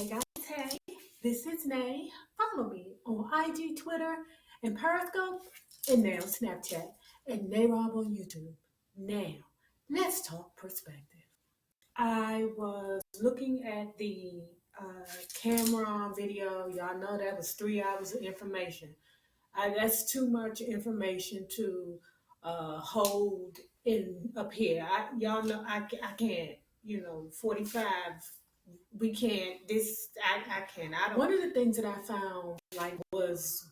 Hey guys, hey, this is Nay. Follow me on IG, Twitter, and Periscope, and now Snapchat, and Nayrob on YouTube. Now, let's talk perspective. I was looking at the Cameron video. Y'all know that was 3 hours of information. That's too much information to hold in up here. Y'all know I can't. 45. We can't. I can't. I don't. One of the things that I found like was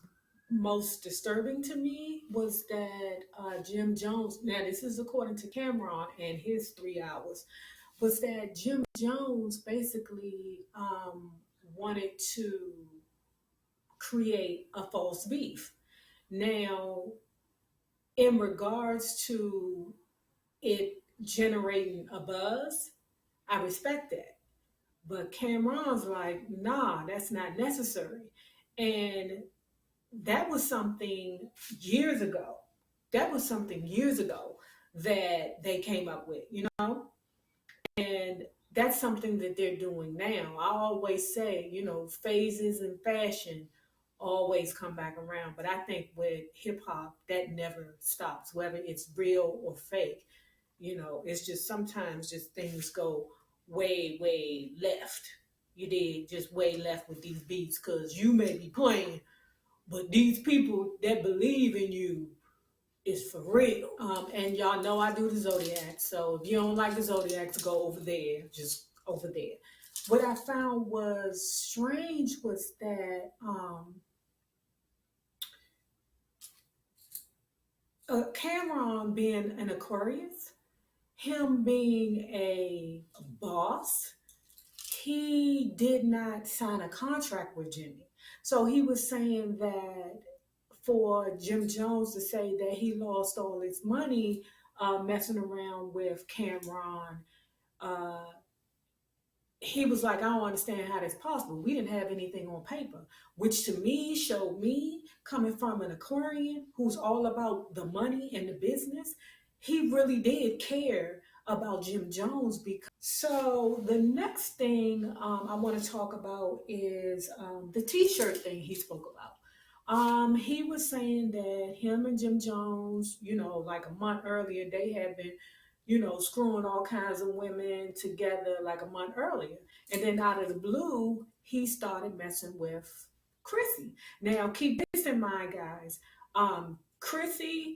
most disturbing to me was that Jim Jones. Now this is according to Cameron and his 3 hours. Was that Jim Jones basically wanted to create a false beef. Now, in regards to it generating a buzz, I respect that. But Cameron's like, nah, that's not necessary. And that was something years ago. That was something years ago that they came up with, And that's something that they're doing now. I always say, phases in fashion always come back around. But I think with hip hop, that never stops, whether it's real or fake. It's just sometimes just things go way, way left. You did just way left with these beats because you may be playing, but these people that believe in you is for real. And y'all know I do the Zodiac. So if you don't like the Zodiac, to go over there, just over there. What I found was strange was that Cameron being an Aquarius, him being a boss, he did not sign a contract with Jimmy. So he was saying that for Jim Jones to say that he lost all his money messing around with Cameron, uh, he was like, I don't understand how that's possible. We didn't have anything on paper, which to me showed me coming from an Aquarian who's all about the money and the business. He really did care about Jim Jones. So the next thing I want to talk about is the T-shirt thing he spoke about. He was saying that him and Jim Jones, like a month earlier, they had been screwing all kinds of women together like a month earlier. And then out of the blue, he started messing with Chrissy. Now, keep this in mind, guys. Chrissy,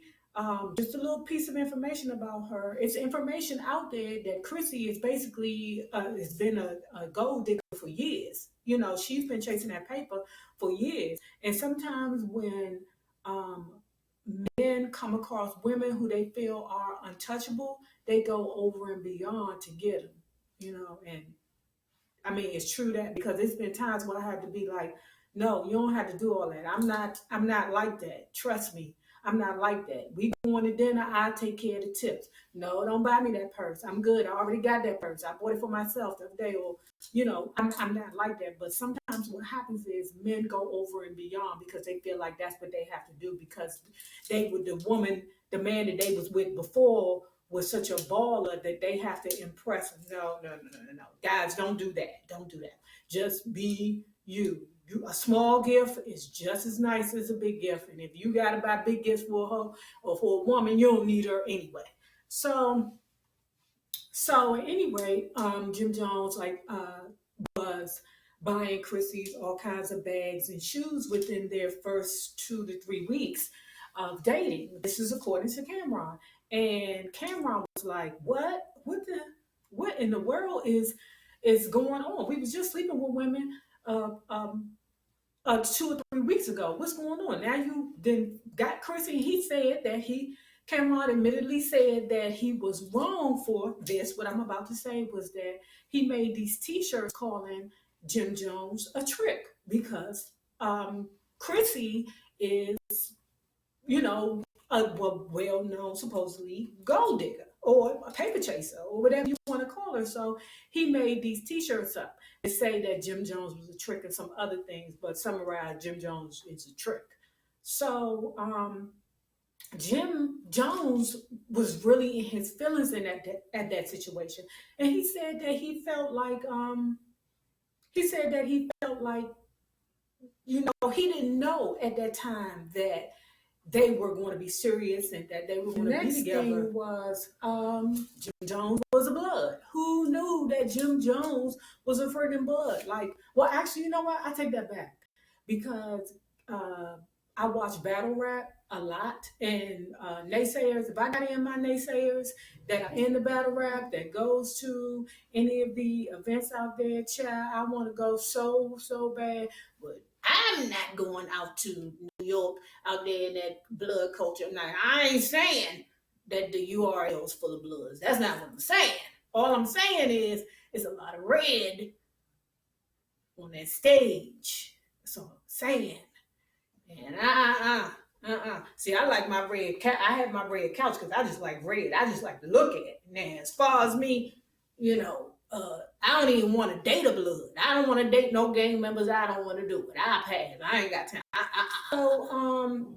just a little piece of information about her. It's information out there that Chrissy is basically has been a gold digger for years. She's been chasing that paper for years. And sometimes when men come across women who they feel are untouchable, they go over and beyond to get them, and I mean, it's true that because it's been times where I had to be like, no, you don't have to do all that. I'm not like that. Trust me. I'm not like that. We going to dinner, I take care of the tips. No, don't buy me that purse. I'm good. I already got that purse. I bought it for myself the other day. Or, I'm not like that. But sometimes what happens is men go over and beyond because they feel like that's what they have to do because they were the man that they was with before was such a baller that they have to impress them. No, no, no, no, no, no. Guys, don't do that. Don't do that. Just be you. A small gift is just as nice as a big gift. And if you got to buy big gifts for her or for a woman, you don't need her anyway. So anyway, Jim Jones was buying Chrissy's all kinds of bags and shoes within their first 2 to 3 weeks of dating. This is according to Cameron. And Cameron was like, what? What in the world is going on? We was just sleeping with women 2 or 3 weeks ago. What's going on? Now you then got Chrissy. He said that Cameron admittedly said that he was wrong for this. What I'm about to say was that he made these T-shirts calling Jim Jones a trick because Chrissy is, a well-known, supposedly, gold digger or a paper chaser or whatever you want to call her. So he made these T-shirts up to say that Jim Jones was a trick and some other things, but summarize Jim Jones is a trick. So Jim Jones was really in his feelings at that situation, and he said that he felt like He said that he felt like, he didn't know at that time that they were going to be serious and that they were going to be together. The next thing was Jim Jones was a blood. Who knew that Jim Jones was a friggin' blood? Like, well, actually, you know what? I take that back because I watch battle rap a lot, and naysayers. If I got any of my naysayers that are in the battle rap that goes to any of the events out there, child, I want to go so bad, but I'm not going out to New York out there in that blood culture. Now, I ain't saying that the URL is full of bloods. That's not what I'm saying. All I'm saying is it's a lot of red on that stage. That's all I'm saying. And See, I like my red. I have my red couch because I just like red. I just like to look at it. Now, as far as me, I don't even want to date a blood. I don't want to date no gang members. I don't want to do it. I pass. I ain't got time. So,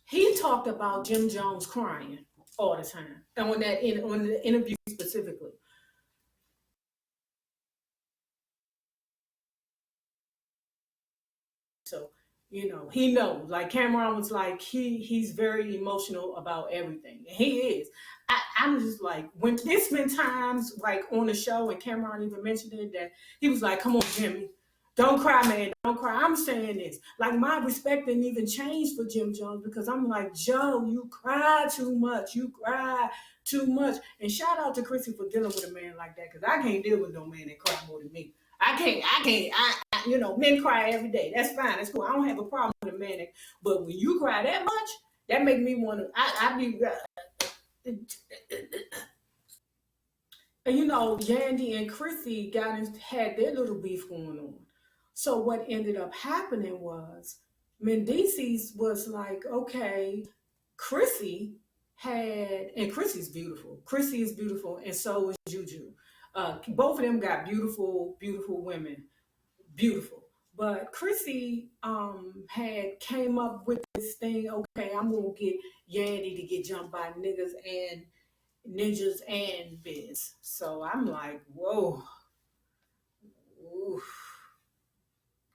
he talked about Jim Jones crying all the time, and on the interview specifically. So, he knows. Like Cameron was like, he's very emotional about everything. And he is. I'm just like, when there's been times like on the show, and Cameron even mentioned it, that he was like, come on, Jimmy. Don't cry, man. Don't cry. I'm saying this. Like, my respect didn't even change for Jim Jones because I'm like, Joe, you cry too much. You cry too much. And shout out to Chrissy for dealing with a man like that because I can't deal with no man that cry more than me. I can't. Men cry every day. That's fine. That's cool. I don't have a problem with a man, but when you cry that much, that make me want to. I be. And Yandy and Chrissy had their little beef going on. So what ended up happening was Mendices was like, okay, Chrissy and Chrissy's beautiful. Chrissy is beautiful, and so is Juju. Both of them got beautiful, beautiful women. Beautiful. But Chrissy had came up with this thing, okay, I'm gonna get Yandy to get jumped by niggas and ninjas and biz. So I'm like, whoa, oof.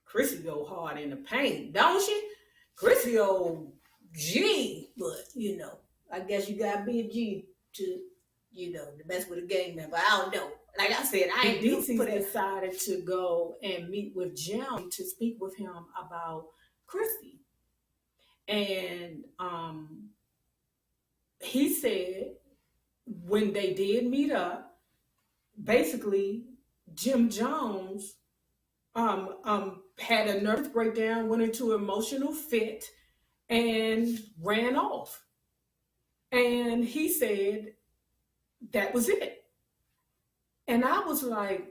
Chrissy go hard in the paint, don't she? Chrissy old G, but I guess you gotta be a G to, to mess with a gang member. I don't know. Like I said, I ain't decided to go and meet with Jim to speak with him about Chrissy. And he said when they did meet up, basically Jim Jones had a nervous breakdown, went into an emotional fit, and ran off. And he said that was it. And I was like,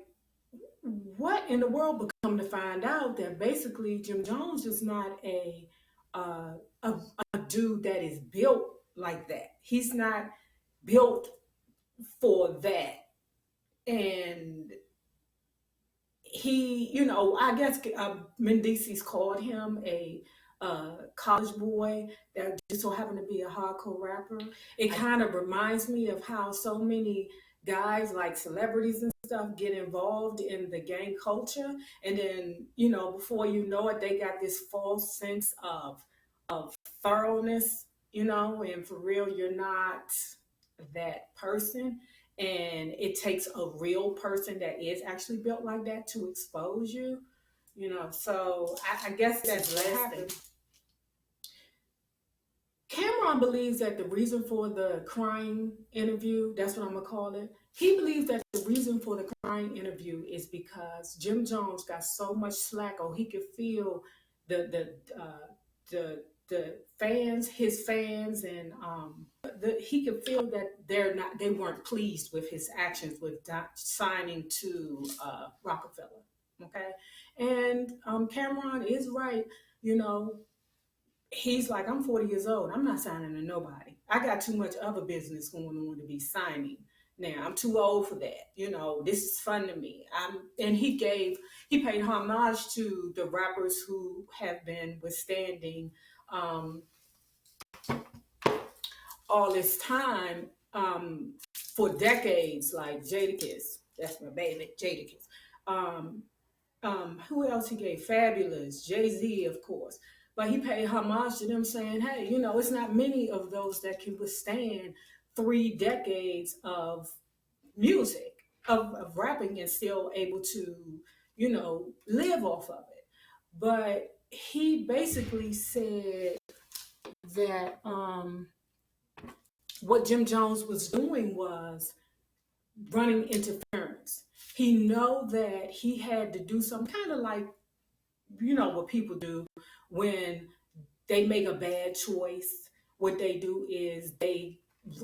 what in the world? But come to find out that basically Jim Jones is not uh, a, a dude that is built like that. He's not built for that. And he, I guess Mendices called him a college boy that just so happened to be a hardcore rapper. It kind of reminds me of how so many guys, like celebrities and stuff, get involved in the gang culture, and then before you know it, they got this false sense of thoroughness, and for real, you're not that person. And it takes a real person that is actually built like that to expose you, so I guess that's what happened. Cameron believes that the reason for the crying interview, that's what I'm gonna call it, he believes that the reason for the crying interview is because Jim Jones got so much slack, or he could feel the fans, his fans, and he could feel that they weren't pleased with his actions with signing to Rockefeller. Okay, and Cameron is right. He's like, I'm 40 years old. I'm not signing to nobody. I got too much other business going on to be signing. Now I'm too old for that. This is fun to me. And he paid homage to the rappers who have been withstanding all this time for decades, like Jadakiss. That's my baby, Jadakiss. Who else he gave? Fabulous, Jay-Z, of course. But he paid homage to them, saying, hey, it's not many of those that can withstand 3 decades of music, of rapping, and still able to, live off of it. But he basically said that what Jim Jones was doing was running interference. He know that he had to do some kind of like, what people do when they make a bad choice. What they do is they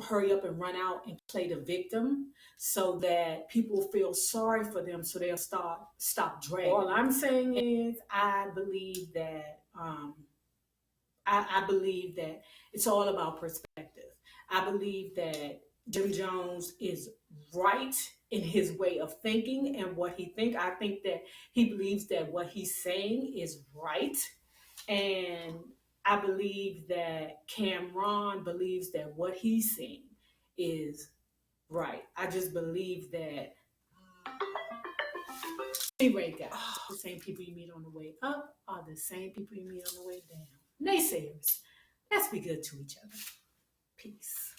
hurry up and run out and play the victim so that people feel sorry for them, so they'll stop dragging. All I'm saying is I believe that I believe that it's all about perspective. I believe that Jim Jones is right in his way of thinking and what he think. I think that he believes that what he's saying is right. And I believe that Cameron believes that what he's saying is right. I just believe that anyway, guys, the same people you meet on the way up are the same people you meet on the way down. Naysayers, let's be good to each other. Peace.